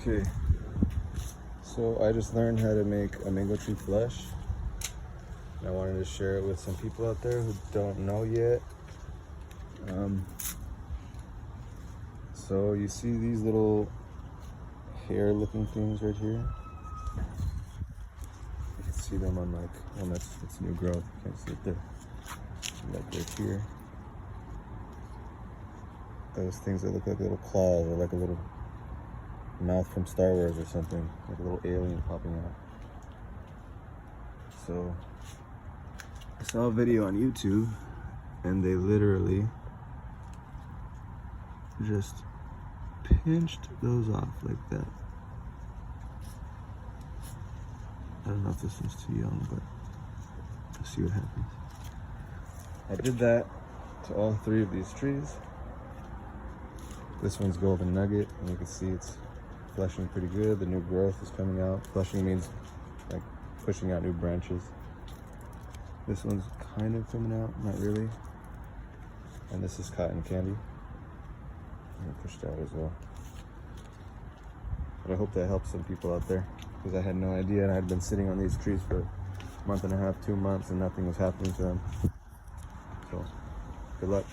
Okay, so I just learned how to make a mango tree flesh. And I wanted to share it with some people out there who don't know yet. So you see these little hair looking things right here? You can see them on it's new growth. You can't see it there. Like right here. Those things that look like little claws or like a little mouth from Star Wars or something, like a little alien popping out. So I saw a video on YouTube and they literally just pinched those off like that. I don't know if this one's too young, but let's see what happens. I did that to all 3 of these trees. This one's golden nugget, and you can see it's fleshing pretty good. The new growth is coming out. Fleshing means like pushing out new branches. This one's kind of coming out, not really. And this is cotton candy. And it pushed out as well. But I hope that helps some people out there, because I had no idea, and I had been sitting on these trees for a month and a half, 2 months, and nothing was happening to them. So, good luck.